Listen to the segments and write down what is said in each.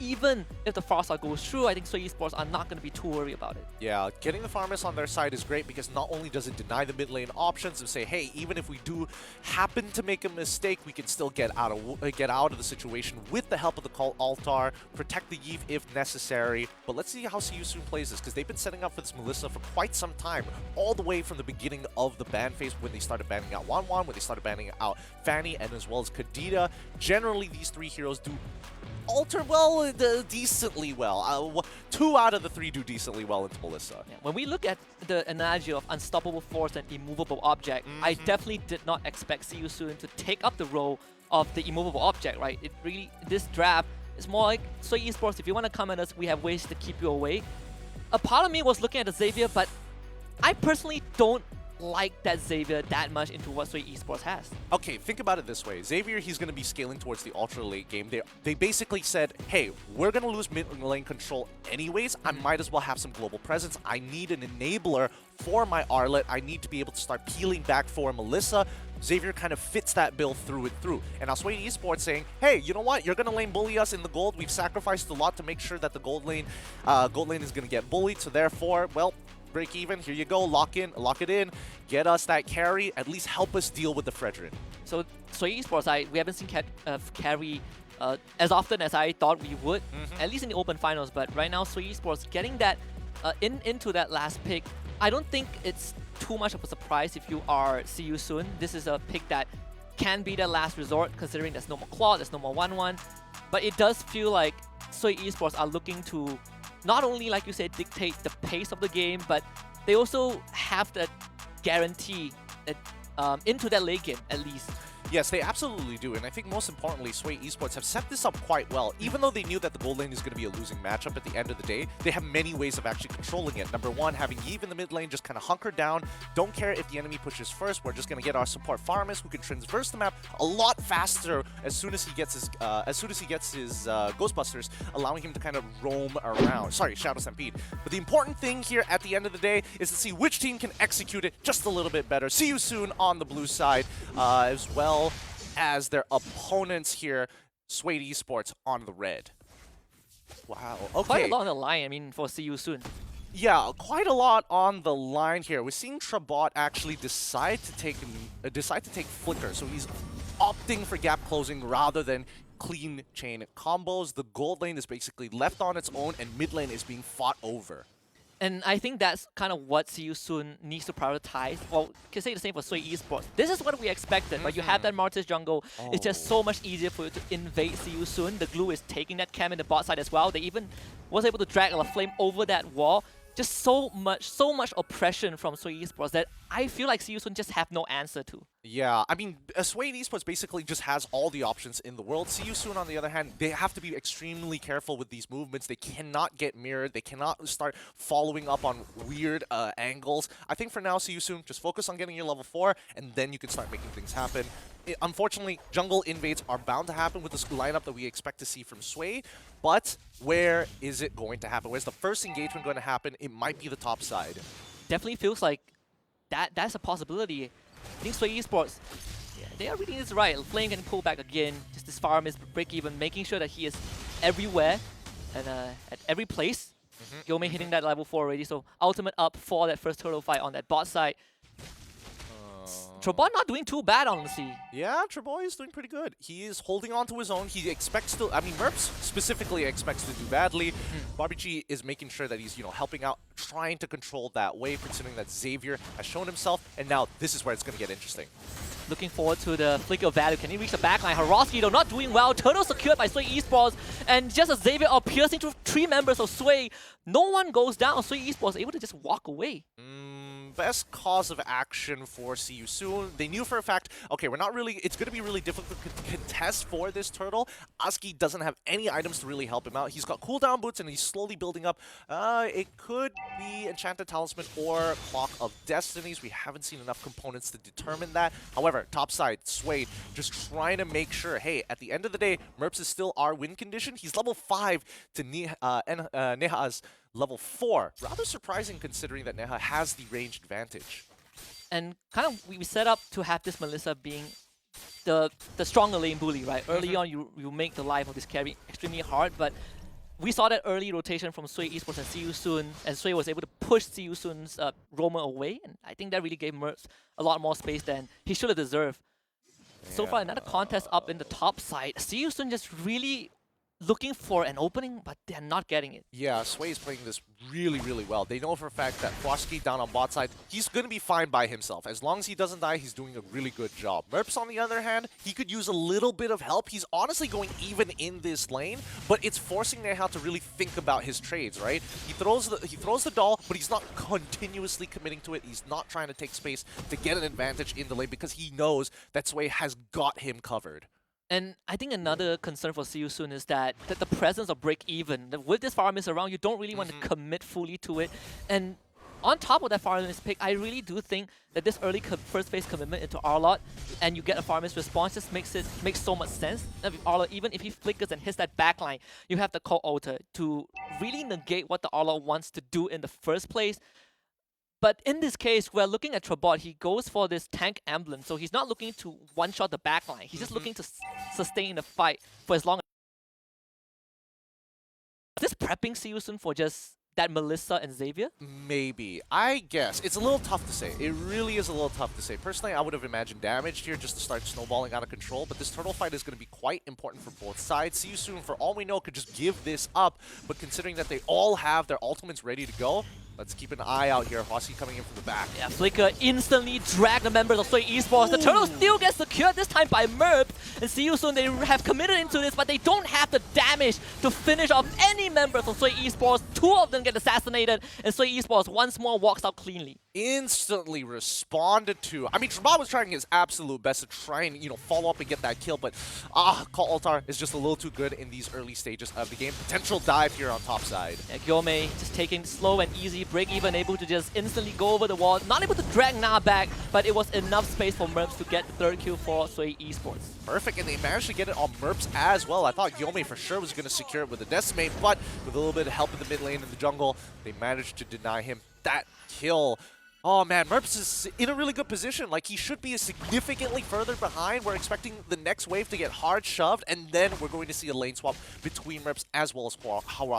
even if the Farsight goes through, I think Sway Esports are not going to be too worried about it. Yeah, getting the Farmers on their side is great because not only does it deny the mid lane options and say, hey, even if we do happen to make a mistake, we can still get out of the situation with the help of the Cult Altar, protect the Yeef if necessary. But let's see how CU soon plays this, because they've been setting up for this Melissa for quite some time, all the way from the beginning of the ban phase when they started banning out Wanwan, when they started banning out Fanny, and as well as Kadita. Generally, these three heroes do alter well, decently well. 2 out of the 3 do decently well into Melissa. Yeah, when we look at the analogy of unstoppable force and immovable object, I definitely did not expect CU soon to take up the role of the immovable object, right? It really, this draft is more like, Sway Esports, if you want to come at us, we have ways to keep you away. A part of me was looking at the Xavier, but I personally don't like that Xavier that much into what Sway Esports has. Okay, think about it this way. Xavier, he's going to be scaling towards the ultra late game. They basically said, hey, we're going to lose mid lane control anyways. I might as well have some global presence. I need an enabler for my Arlet. I need to be able to start peeling back for Melissa. Xavier kind of fits that bill through and through. And now Sway Esports saying, hey, you know what? You're going to lane bully us in the gold. We've sacrificed a lot to make sure that the gold lane is going to get bullied. So therefore, well, break even, here you go, lock it in, get us that carry, at least help us deal with the Fredrin. So Sway Esports, we haven't seen carry as often as I thought we would, at least in the open finals, but right now Sway Esports getting that into that last pick, I don't think it's too much of a surprise if you are CU soon. This is a pick that can be the last resort considering there's no more Claw, there's no more 1-1, but it does feel like Sway Esports are looking to not only, like you said, dictate the pace of the game, but they also have that guarantee that into that late game, at least. Yes, they absolutely do, and I think most importantly, Sway Esports have set this up quite well. Even though they knew that the gold lane is going to be a losing matchup at the end of the day, they have many ways of actually controlling it. Number one, having Yeeve in the mid lane just kind of hunker down, don't care if the enemy pushes first, we're just going to get our support farmers who can traverse the map a lot faster as soon as he gets his Ghostbusters, allowing him to kind of roam around. Sorry, Shadow Stampede. But the important thing here at the end of the day is to see which team can execute it just a little bit better. See you soon on the blue side, as well as their opponents here, Sway Esports on the red. Wow, okay. Quite a lot on the line, I mean, for CU soon. Yeah, quite a lot on the line here. We're seeing Trabot actually decide to take Flicker, so he's opting for gap closing rather than clean chain combos. The gold lane is basically left on its own, and mid lane is being fought over. And I think that's kind of what CU soon needs to prioritize. Well, you can say the same for Sway Esports. This is what we expected, but you have that Martyrs jungle. It's just so much easier for you to invade CU soon. The glue is taking that cam in the bot side as well. They even was able to drag a flame over that wall. Just so much oppression from Sway Esports that I feel like CU soon just have no answer to. Yeah, I mean, Sway Esports basically just has all the options in the world. CU soon, on the other hand, they have to be extremely careful with these movements. They cannot get mirrored. They cannot start following up on weird angles. I think for now, CU soon, just focus on getting your level 4, and then you can start making things happen. Unfortunately, jungle invades are bound to happen with this lineup that we expect to see from Sway, but where is it going to happen? Where's the first engagement going to happen? It might be the top side. Definitely feels like that's a possibility. I think Sway Esports, yeah, they are reading this right. Flame can pull back again, just this farm is break even, making sure that he is everywhere and at every place. Yome hitting that level 4 already, so ultimate up for that first turtle fight on that bot side. Trabot not doing too bad, honestly. Yeah, Trabot is doing pretty good. He is holding on to his own. He expects to, I mean, Merps specifically expects to do badly. Barbie G is making sure that he's, helping out, trying to control that wave, considering that Xavier has shown himself, and now this is where it's going to get interesting. Looking forward to the flicker of value. Can he reach the backline? Harovsky, though, not doing well. Turtle secured by Sway Esports, and just as Xavier are piercing through 3 members of Sway, no one goes down. Sway Esports able to just walk away. Best cause of action for CU soon. They knew for a fact, okay, it's going to be really difficult to contest for this turtle. Aski doesn't have any items to really help him out. He's got cooldown boots and he's slowly building up. It could be Enchanted Talisman or Clock of Destinies. We haven't seen enough components to determine that. However, topside, Sway just trying to make sure, hey, at the end of the day, Merps is still our win condition. He's level 5 to Neha's level 4. Rather surprising considering that Neha has the range advantage. And kind of we set up to have this Melissa being the stronger lane bully, right? Early on, you make the life of this carry extremely hard, but we saw that early rotation from Sway Esports and See You Soon, and Sway was able to push See You Soon's roamer away, and I think that really gave Merps a lot more space than he should have deserved. So far, another contest up in the top side. See You Soon just really looking for an opening, but they're not getting it. Yeah, Sway is playing this really, really well. They know for a fact that Flosky down on bot side, he's going to be fine by himself. As long as he doesn't die, he's doing a really good job. Merps, on the other hand, he could use a little bit of help. He's honestly going even in this lane, but it's forcing Neha to really think about his trades, right? He throws the doll, but he's not continuously committing to it. He's not trying to take space to get an advantage in the lane because he knows that Sway has got him covered. And I think another concern for See You Soon is that the presence of break even. With this Fire Mist around, you don't really want to commit fully to it. And on top of that Fire Mist pick, I really do think that this early first phase commitment into Arlott and you get a Fire Mist response just makes so much sense. Arlott, even if he flickers and hits that backline, you have the Call Alter to really negate what the Arlott wants to do in the first place. But in this case, we're looking at Trabot. He goes for this tank emblem, so he's not looking to one-shot the backline. He's just looking to sustain the fight for as long as... Is this prepping See You Soon for just that Melissa and Xavier? Maybe. I guess. It's a little tough to say. It really is a little tough to say. Personally, I would have imagined damage here just to start snowballing out of control, but this turtle fight is going to be quite important for both sides. See You Soon, for all we know, could just give this up, but considering that they all have their ultimates ready to go, let's keep an eye out here. Hosky coming in from the back. Yeah, Flicker instantly dragged the members of Sway Esports. The turtle still gets secured, this time by Merp. And See You Soon, they have committed into this, but they don't have the damage to finish off any members of Sway Esports. Two of them get assassinated, and Sway Esports once more walks out cleanly. Instantly responded to. I mean, Trabot was trying his absolute best to try and, follow up and get that kill, but Call Altar is just a little too good in these early stages of the game. Potential dive here on top side. Yeah, Gyome just taking slow and easy, break even, able to just instantly go over the wall. Not able to drag Na back, but it was enough space for Merps to get the third kill for Sway Esports. Perfect, and they managed to get it on Merps as well. I thought Gyome for sure was going to secure it with a Decimate, but with a little bit of help in the mid lane in the jungle, they managed to deny him that kill. Oh man, Merps is in a really good position. Like, he should be significantly further behind. We're expecting the next wave to get hard shoved, and then we're going to see a lane swap between Merps as well as Harowski.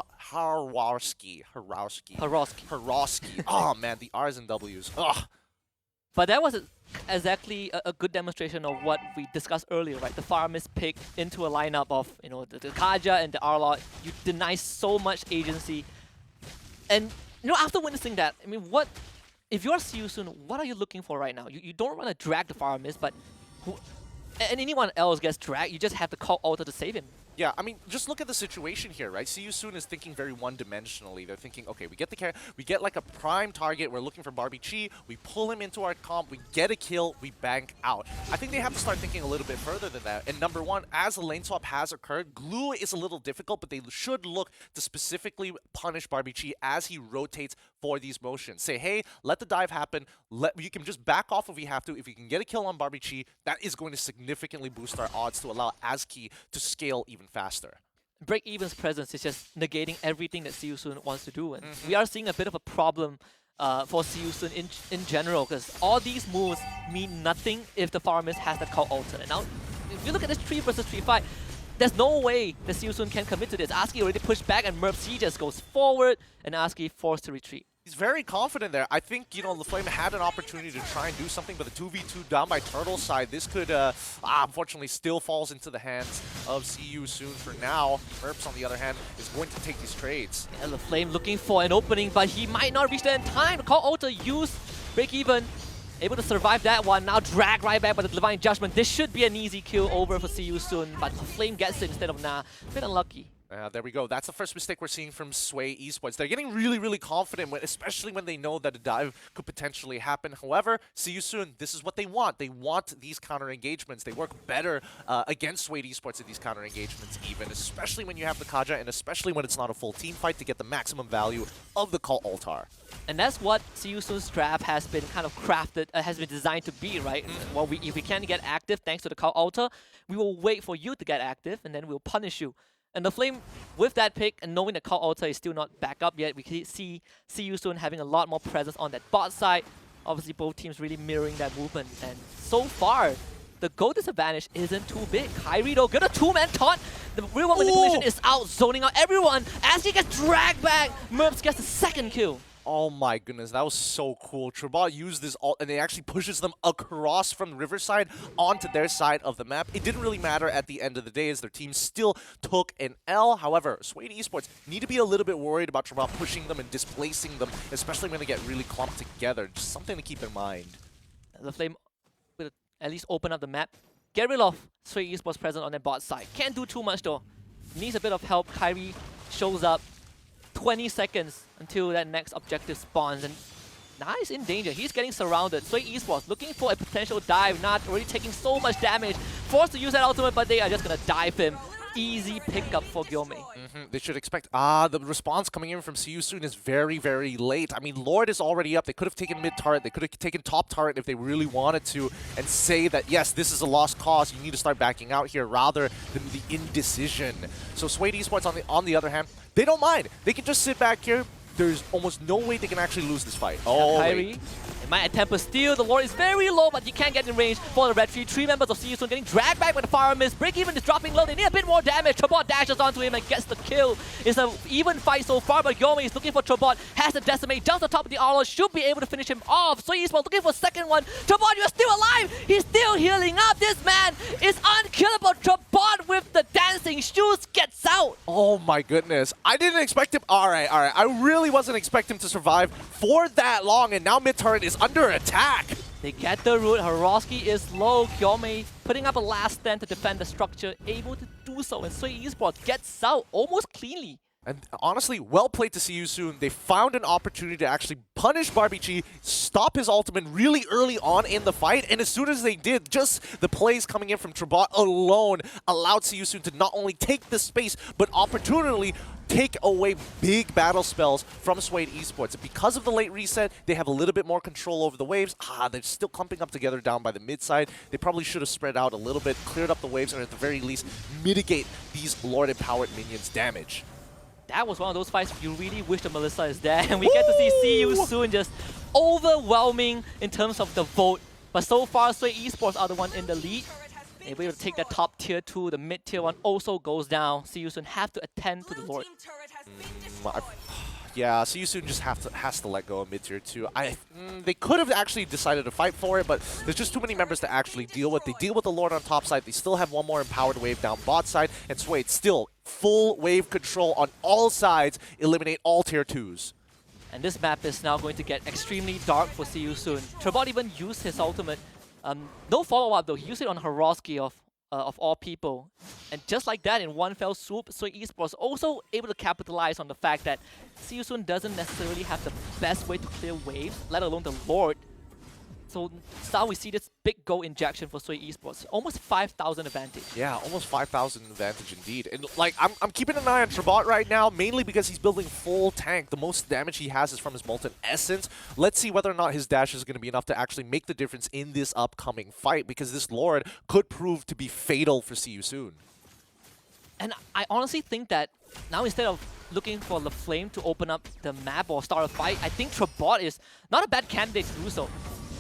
Oh man, the R's and W's. Ugh. But that was exactly a good demonstration of what we discussed earlier, right? The Fire Mist pick into a lineup of, the Kaja and the Arlott. You deny so much agency. And, after witnessing that, I mean, if you're See You Soon, what are you looking for right now? You don't want to drag the Fire Mist, but and anyone else gets dragged, you just have to call Alter to save him. Yeah, I mean, just look at the situation here, right? See You Soon is thinking very one-dimensionally. They're thinking, okay, we get like a prime target, we're looking for Barbie Chi, we pull him into our comp, we get a kill, we bank out. I think they have to start thinking a little bit further than that. And number one, as a lane swap has occurred, glue is a little difficult, but they should look to specifically punish Barbie Chi as he rotates for these motions. Say, hey, let the dive happen, you can just back off if we have to. If we can get a kill on Barbie Chi, that is going to significantly boost our odds to allow ASCII to scale even faster. Break Even's presence is just negating everything that See You Soon wants to do, and we are seeing a bit of a problem for See You Soon in general, because all these moves mean nothing if the Fire Mist has that Call Alter. And now, if you look at this 3 versus 3 fight, there's no way that See You Soon can commit to this. ASCII already pushed back, and Merps, he just goes forward, and ASCII forced to retreat. He's very confident there. I think, LaFlame had an opportunity to try and do something, but the 2v2 down by Turtle's side, this could, unfortunately, still falls into the hands of See You Soon for now. Merps, on the other hand, is going to take these trades. Yeah, LaFlame looking for an opening, but he might not reach that in time. Call Alter use Break Even. Able to survive that one. Now drag right back by the Divine Judgment. This should be an easy kill over for See You Soon, but LaFlame gets it instead of Na. A bit unlucky. There we go. That's the first mistake we're seeing from Sway Esports. They're getting really, really confident, especially when they know that a dive could potentially happen. However, See You Soon, this is what they want. They want these counter engagements. They work better against Sway Esports in these counter engagements even, especially when you have the Kaja and especially when it's not a full team fight to get the maximum value of the Call Altar. And that's what See You Soon's draft has been kind of crafted, has been designed to be, right? Well, if we can't get active thanks to the Call Altar, we will wait for you to get active and then we'll punish you. And the Flame, with that pick and knowing that Call Altar is still not back up yet, we can see You Soon having a lot more presence on that bot side. Obviously, both teams really mirroring that movement. And so far, the goal disadvantage isn't too big. Kyrie though, get a two-man taunt. The real one manipulation is out, zoning out everyone. As he gets dragged back, Merps gets the second kill. Oh my goodness, that was so cool. Trebot used this ult and it actually pushes them across from Riverside onto their side of the map. It didn't really matter at the end of the day as their team still took an L. However, Suede Esports need to be a little bit worried about Trebot pushing them and displacing them, especially when they get really clumped together. Just something to keep in mind. The Flame will at least open up the map. Get rid of Suede Esports present on their bot side. Can't do too much though. Needs a bit of help. Kyrie shows up. 20 seconds until that next objective spawns, and now he's in danger. He's getting surrounded. Suede Esports looking for a potential dive, not already taking so much damage. Forced to use that ultimate, but they are just gonna dive him. Easy pickup for Gyome. They should expect... the response coming in from CU soon is very, very late. I mean, Lord is already up. They could have taken mid turret. They could have taken top turret if they really wanted to and say that, yes, this is a lost cause. You need to start backing out here rather than the indecision. So Suede Esports, on the other hand, they don't mind. They can just sit back here. There's almost no way they can actually lose this fight. Oh, Kyrie, it might attempt a steal. The Lord is very low, but he can't get in range for the red tree. Three members of CU soon getting dragged back by the fire mist. Break even is dropping low. They need a bit more damage. Trabot dashes onto him and gets the kill. It's an even fight so far, but Gyome is looking for Trabot. Has to decimate. Jumps on top of the Arlo. Should be able to finish him off. So he's looking for a second one. Trabot, you're still alive. He's still healing up. This man is unkillable. Trabot with the dancing shoes gets out. Oh my goodness. I didn't expect him. All right. I really wasn't expecting him to survive for that long, and now mid turret is under attack. They get the root. Haroski is low. Gyome putting up a last stand to defend the structure, able to do so, and Suede Esports gets out almost cleanly. And honestly, well played to see you soon. They found an opportunity to actually punish Barbichi, stop his ultimate really early on in the fight, and as soon as they did, just the plays coming in from Trabot alone allowed CU soon to not only take the space, but opportunely take away big battle spells from Suede Esports. And because of the late reset, they have a little bit more control over the waves. They're still clumping up together down by the mid side. They probably should have spread out a little bit, cleared up the waves, and at the very least, mitigate these Lord-empowered minions' damage. That was one of those fights you really wish that Melissa is there, and we get to see CU soon just overwhelming in terms of the vote. But so far, Suede Esports are the one in the lead. Able to take that top tier 2, the mid tier 1 also goes down. CU soon have to attend to the Lord. Yeah, CU soon just has to let go of mid tier 2. They could have actually decided to fight for it, but there's just too many members to actually deal with. They deal with the Lord on top side. They still have one more empowered wave down bot side, and Suede still full wave control on all sides, eliminate all tier 2s. And this map is now going to get extremely dark for CU soon. Trabot even used his ultimate. No follow-up though. He used it on Haroski of all people. And just like that, in one fell swoop, Suede Esports also able to capitalize on the fact that CU soon doesn't necessarily have the best way to clear waves, let alone the Lord. So now we see this big goal injection for Suede Esports. Almost 5,000 advantage. Yeah, almost 5,000 advantage indeed. And like, I'm keeping an eye on Trabot right now, mainly because he's building full tank. The most damage he has is from his Molten Essence. Let's see whether or not his dash is going to be enough to actually make the difference in this upcoming fight, because this Lord could prove to be fatal for CU soon. And I honestly think that now instead of looking for the Flame to open up the map or start a fight, I think Trabot is not a bad candidate to do so.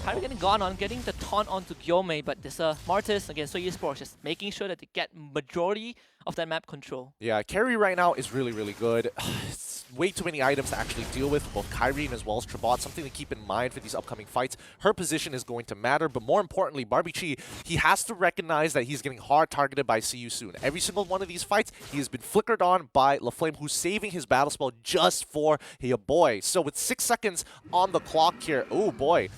Kyrie getting gone on, getting the taunt onto Gyome, but this Martis against Suede Esports just making sure that they get majority of that map control. Yeah, Carry right now is really, really good. It's way too many items to actually deal with, both Kyrie as well as Trabot. Something to keep in mind for these upcoming fights. Her position is going to matter, but more importantly, Barbichi, he has to recognize that he's getting hard targeted by CU soon. Every single one of these fights, he has been flickered on by LaFlame, who's saving his battle spell just for your boy. So with 6 seconds on the clock here, oh boy.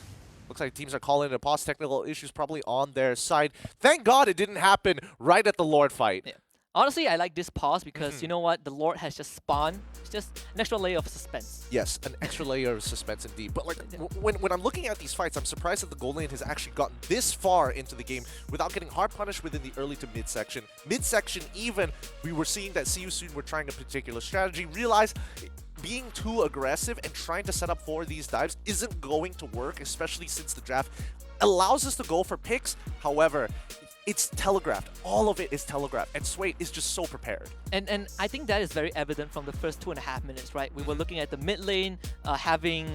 Looks like teams are calling it a pause. Technical issues probably on their side. Thank God it didn't happen right at the Lord fight. Yeah. Honestly, I like this pause because you know what? The Lord has just spawned. It's just an extra layer of suspense. Yes, an extra layer of suspense indeed. But like, when I'm looking at these fights, I'm surprised that the gold lane has actually gotten this far into the game without getting hard punished within the early to mid section. Mid section even, we were seeing that CU soon were trying a particular strategy. Realize being too aggressive and trying to set up for these dives isn't going to work, especially since the draft allows us to go for picks. However, It's telegraphed. All of it is telegraphed. And Sway is just so prepared. And I think that is very evident from the first 2.5 minutes, right? We were looking at the mid lane, having,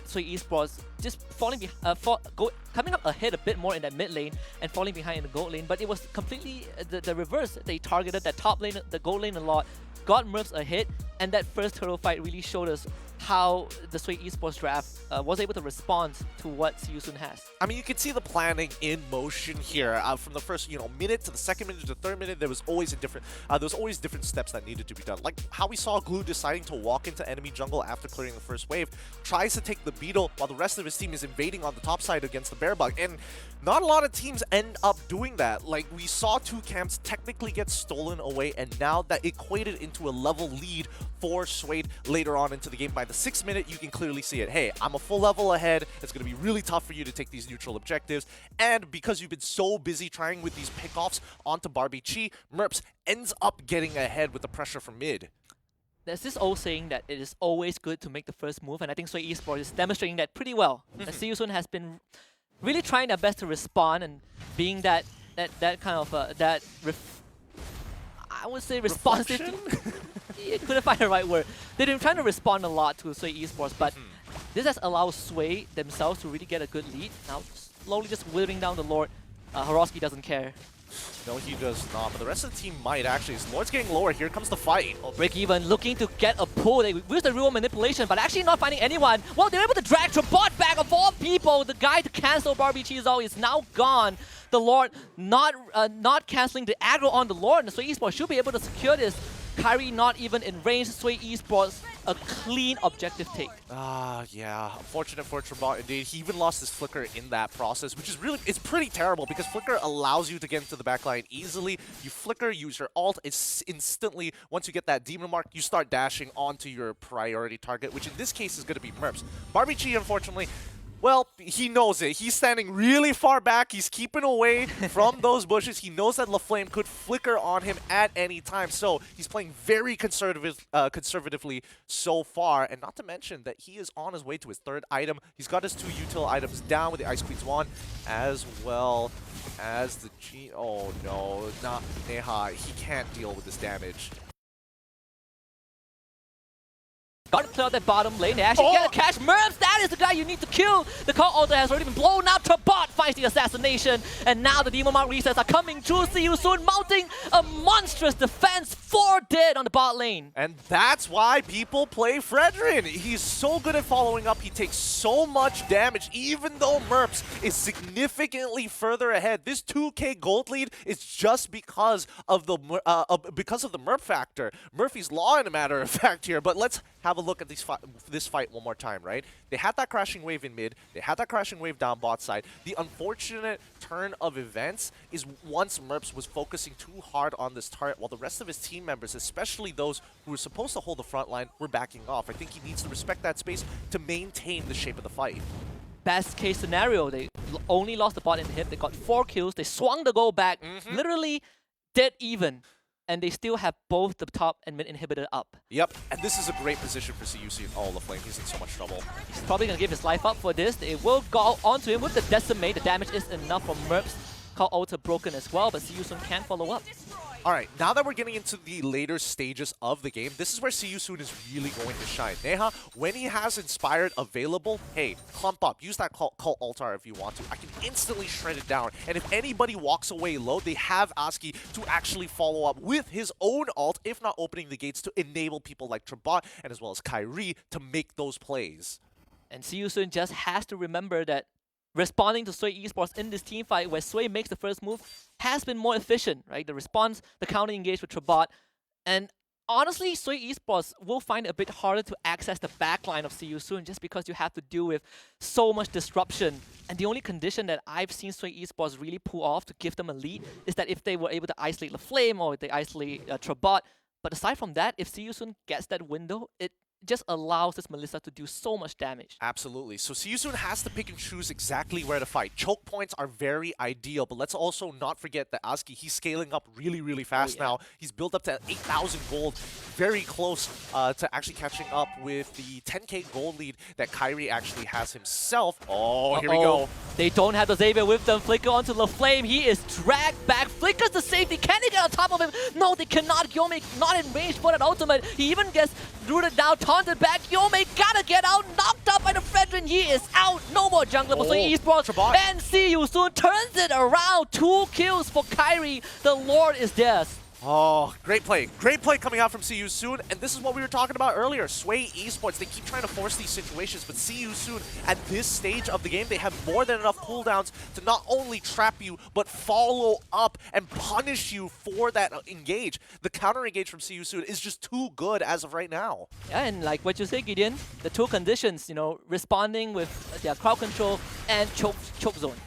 Sway Esports just coming up ahead a bit more in that mid lane and falling behind in the gold lane. But it was completely the reverse. They targeted that top lane, the gold lane a lot, got Merps ahead, and that first turtle fight really showed us how the Sway Esports draft was able to respond to what Siusun has. I mean, you can see the planning in motion here. From the first, minute to the second minute to the third minute, there was always different steps that needed to be done. Like how we saw Glue deciding to walk into enemy jungle after clearing the first wave, tries to take the beetle while the rest of his team is invading on the top side against the bear bug. And not a lot of teams end up doing that. Like we saw two camps technically get stolen away, and now that equated into a level lead for Suede later on into the game. By the 6th minute, you can clearly see it. Hey, I'm a full level ahead. It's going to be really tough for you to take these neutral objectives. And because you've been so busy trying with these pickoffs onto Barbie Chi, Merps ends up getting ahead with the pressure from mid. There's this old saying that it is always good to make the first move, and I think Sway Esports is demonstrating that pretty well. Siusun has been really trying their best to respond and being that kind of I would say responsive. Couldn't find the right word. They've been trying to respond a lot to Sway Esports, but this has allowed Sway themselves to really get a good lead. Now slowly just withering down the Lord. Horowski doesn't care. No, he does not, but the rest of the team might actually. His Lord's getting lower. Here comes the fight. Break even, looking to get a pull. They use the real manipulation, but actually not finding anyone. Well, they're able to drag Trabot back of all people. The guy to cancel Barbie Chizal is now gone. The Lord not canceling the aggro on the Lord, and Sway Esports should be able to secure this. Kyrie not even in range. Sway Esports, a clean objective take. Yeah. Unfortunate for Trabot indeed. He even lost his flicker in that process, which is it's pretty terrible because flicker allows you to get into the backline easily. You flicker, use your ult, it's instantly, once you get that demon mark, you start dashing onto your priority target, which in this case is going to be Merps. Barbie Chi, unfortunately, well, he knows it. He's standing really far back. He's keeping away from those bushes. He knows that LaFlame could flicker on him at any time. So he's playing very conservatively so far. And not to mention that he is on his way to his 3rd item. He's got his 2 util items down with the Ice Queen's Wand, as well as the G. Oh no, not Neha. He can't deal with this damage. Got to clear out that bottom lane. They actually get a catch. Merps, that is the guy you need to kill. The call altar has already been blown out. Trabot finds the assassination. And now the Demon Mark resets are coming through. Siusun mounting a monstrous defense. 4 dead on the bot lane. And that's why people play Fredrin. He's so good at following up. He takes so much damage, even though Merps is significantly further ahead. This 2k gold lead is just because of the Merp factor. Murphy's Law, in a matter of fact here. But let's have a look at this fight one more time, right? They had that crashing wave in mid. They had that crashing wave down bot side. The unfortunate turn of events is once Merps was focusing too hard on this turret while the rest of his team members, especially those who were supposed to hold the front line, were backing off. I think he needs to respect that space to maintain the shape of the fight. Best case scenario, they only lost the bot in the hip. They got 4 kills. They swung the goal back, literally dead even. And they still have both the top and mid inhibitor up. Yep, and this is a great position for CUC. Oh, LaFlame, he's in so much trouble. He's probably going to give his life up for this. It will go onto him with the Decimate. The damage is enough for Merps. Call Alter broken as well, but Siusun can follow up. Alright, now that we're getting into the later stages of the game, this is where Siusun is really going to shine. Neha, when he has Inspired available, hey, clump up. Use that cult altar if you want to. I can instantly shred it down. And if anybody walks away low, they have Aski to actually follow up with his own ult, if not opening the gates to enable people like Trabot and as well as Kyrie to make those plays. And Siusun just has to remember that responding to Sway Esports in this team fight where Sway makes the first move has been more efficient, right? The response, the counter engage with Trabot. And honestly, Sway Esports will find it a bit harder to access the backline of Siusun just because you have to deal with so much disruption. And the only condition that I've seen Sway Esports really pull off to give them a lead is that if they were able to isolate LaFlame or if they isolate Trabot. But aside from that, if Siusun gets that window, it just allows this Melissa to do so much damage. Absolutely. So Siyusun has to pick and choose exactly where to fight. Choke points are very ideal, but let's also not forget that Aski, he's scaling up really, really fast now. He's built up to 8,000 gold, very close to actually catching up with the 10k gold lead that Kyrie actually has himself. Oh, here we go. They don't have the Xavier with them. Flicker onto the Flame. He is dragged back. Flickers the safety. Can they get on top of him? No, they cannot. Yome not in range for that ultimate. He even gets rooted down, taunted back. Yome gotta get out. Knocked up by the Fredrin. He is out. No more jungler for Esports. And see you soon turns it around. 2 kills for Kyrie. The Lord is theirs. Oh, great play. Great play coming out from See Soon. And this is what we were talking about earlier. Sway Esports, they keep trying to force these situations, but See Soon, at this stage of the game, they have more than enough cooldowns to not only trap you, but follow up and punish you for that engage. The counter engage from See Soon is just too good as of right now. Yeah, and like what you say, Gideon, the 2 conditions, you know, responding with their crowd control and choke zone.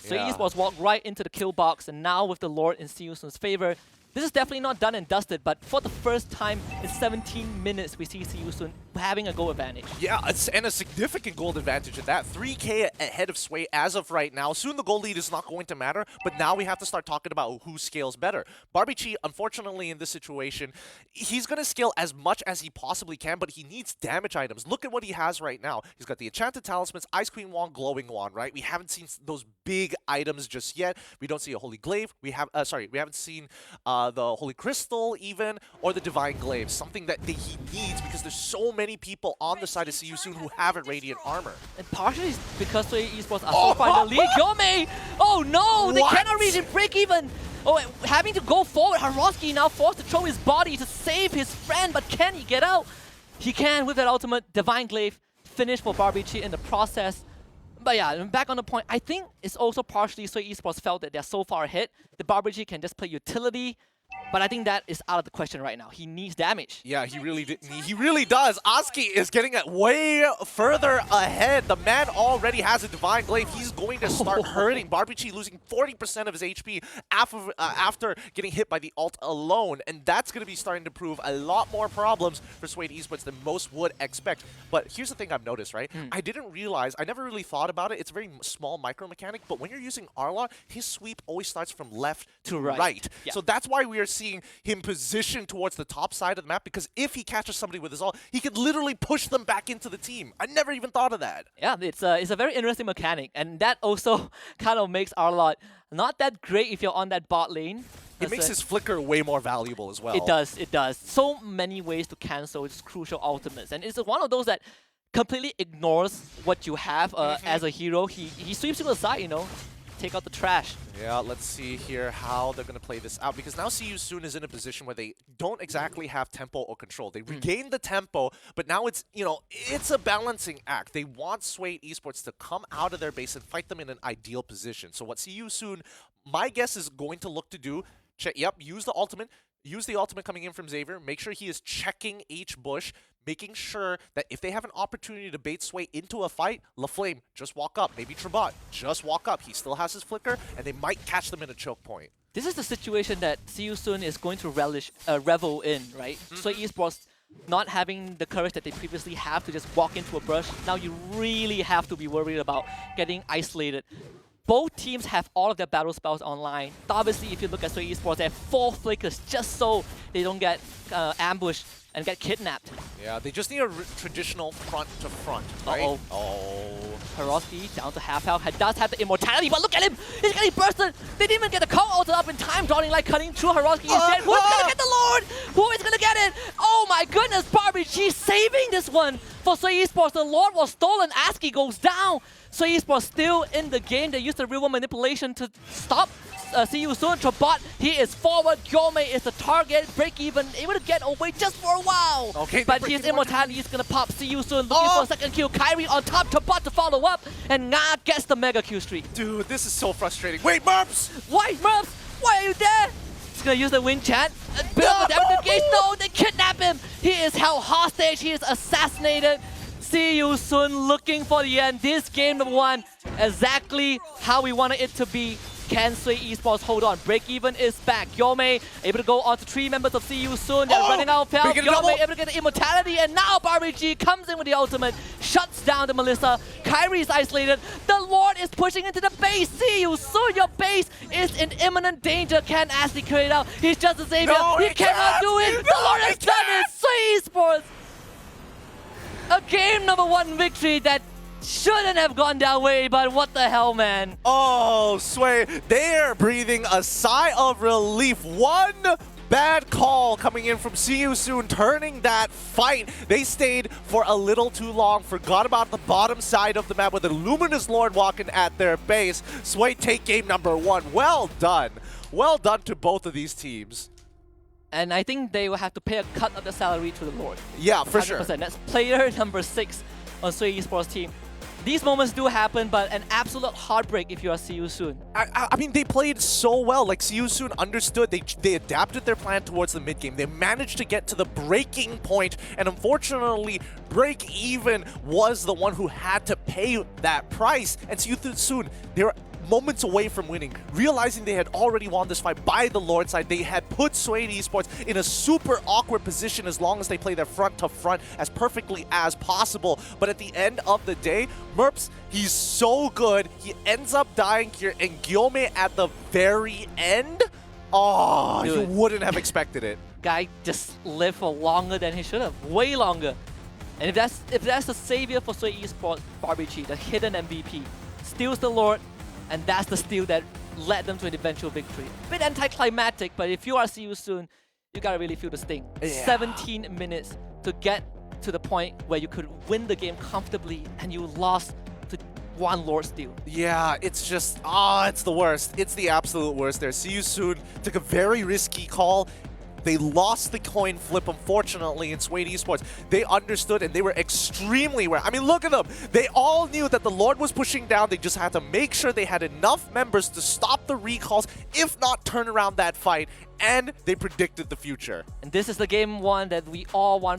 So Esports walked right into the kill box, and now with the Lord in See Soon's favor, this is definitely not done and dusted, but for the first time in 17 minutes, we see Siyusun having a goal advantage. Yeah, and a significant gold advantage at that. 3k ahead of Sway as of right now. Soon the gold lead is not going to matter, but now we have to start talking about who scales better. Barbie, unfortunately, in this situation, he's going to scale as much as he possibly can, but he needs damage items. Look at what he has right now. He's got the Enchanted Talismans, Ice Queen Wand, Glowing Wand, right? We haven't seen those big items just yet. We don't see a Holy Glaive. We haven't seen the Holy Crystal even, or the Divine Glaive, something that he needs because there's so many people on the side of Siyusun who have a Radiant Armor. And partially because Sway Esports are so far in the lead. Yome! Oh no! They cannot reach it, break even! Oh, having to go forward. Haroski now forced to throw his body to save his friend, but can he get out? He can with that ultimate Divine Glaive. Finish for Barbichi in the process. But yeah, back on the point, I think it's also partially Sway Esports felt that they're so far ahead. The Barbichi can just play utility. But I think that is out of the question right now. He needs damage. Yeah, he really does. Aski is getting it way further ahead. The man already has a Divine Glaive. He's going to start hurting. Barbichi losing 40% of his HP after getting hit by the ult alone. And that's going to be starting to prove a lot more problems for Swade Esports than most would expect. But here's the thing I've noticed, right? I didn't realize, I never really thought about it. It's a very small micro mechanic. But when you're using Arlon, his sweep always starts from left to right. Yeah. So that's why we are seeing him positioned towards the top side of the map, because if he catches somebody with his ult, he could literally push them back into the team. I never even thought of that. Yeah, it's a very interesting mechanic, and that also kind of makes Arlot not that great if you're on that bot lane. It makes his flicker way more valuable as well. It does, it does. So many ways to cancel its crucial ultimates, and it's one of those that completely ignores what you have as a hero. He sweeps to the side, you know. Take out the trash. Yeah, let's see here how they're going to play this out, because now See You Soon is in a position where they don't exactly have tempo or control. They regained the tempo, but now it's, you know, it's a balancing act. They want Swade Esports to come out of their base and fight them in an ideal position. So what See You Soon, my guess, is going to look to do, use the ultimate. Use the ultimate coming in from Xavier. Make sure he is checking each bush, making sure that if they have an opportunity to bait Sway into a fight, LaFlame, just walk up. Maybe Trabot, just walk up. He still has his flicker, and they might catch them in a choke point. This is the situation that See Soon is going to revel in, right? So Esports not having the courage that they previously have to just walk into a brush. Now you really have to be worried about getting isolated. Both teams have all of their battle spells online. Obviously, if you look at Sway Esports, they have 4 flickers just so they don't get ambushed and get kidnapped. Yeah, they just need a traditional front-to-front, right? Haroski down to half health. Does have the immortality, but look at him! He's getting bursted! They didn't even get the call ulted up in time. Dawning Light cutting through. Haroski is dead. Who's gonna get the Lord? Who is gonna get it? Oh my goodness, Barbie, she's saving this one for Sway Esports. The Lord was stolen. Aski goes down. Sway Esports still in the game. They used the real-world manipulation to stop See You Soon. Trabot, he is forward. Yome is the target. Break even, able to get away just for a while. Okay, but his immortality is gonna pop. See You Soon looking for a second kill. Kyrie on top. Trabot to follow up, and Nga gets the mega kill streak. Dude, this is so frustrating. Wait, Merps! Why, Merps? Why are you there? He's gonna use the wind chant. Build the damage engage. No, they kidnap him. He is held hostage. He is assassinated. See You Soon looking for the end. This game #1, exactly how we wanted it to be. Can Sway Esports hold on? Break even is back. Yome able to go on to 3 members of CU soon. They're running out of health. Yome able to get the immortality, and now Barbie comes in with the ultimate, shuts down the Melissa. Kyrie is isolated. The Lord is pushing into the base. CU soon, your base is in imminent danger. Can Ashley clear it out? He's just a savior. No, he cannot do it. The Lord has done it. Sway Esports. A game number 1 victory that shouldn't have gone that way, but what the hell, man. Oh, Sway, they're breathing a sigh of relief. One bad call coming in from CU Soon, turning that fight. They stayed for a little too long, forgot about the bottom side of the map with the Luminous Lord walking at their base. Sway take game number 1. Well done. Well done to both of these teams. And I think they will have to pay a cut of the salary to the Lord. Yeah, for sure. That's player number 6 on Sway Esports team. These moments do happen, but an absolute heartbreak if you are CU Soon. I mean, they played so well. Like, CU Soon understood. They adapted their plan towards the mid-game. They managed to get to the breaking point, and unfortunately, Break Even was the one who had to pay that price. And CU Soon, they were moments away from winning, realizing they had already won this fight by the Lord side. They had put Sway Esports in a super awkward position as long as they play their front to front as perfectly as possible. But at the end of the day, Merps, he's so good. He ends up dying here, and Gyome at the very end, oh, you wouldn't have expected it. Guy just lived for longer than he should have, way longer. And if that's the savior for Sway Esports, Barbie, the hidden MVP, steals the Lord, and that's the steal that led them to an eventual victory. A bit anticlimactic, but if you are CU Soon, you gotta really feel the sting. Yeah. 17 minutes to get to the point where you could win the game comfortably, and you lost to 1 Lord steal. Yeah, it's just, it's the worst. It's the absolute worst there. CU Soon took a very risky call. They lost the coin flip, unfortunately, in Sway Esports. They understood, and they were extremely aware. I mean, look at them. They all knew that the Lord was pushing down. They just had to make sure they had enough members to stop the recalls, if not turn around that fight, and they predicted the future. And this is the game 1 that we all wanted to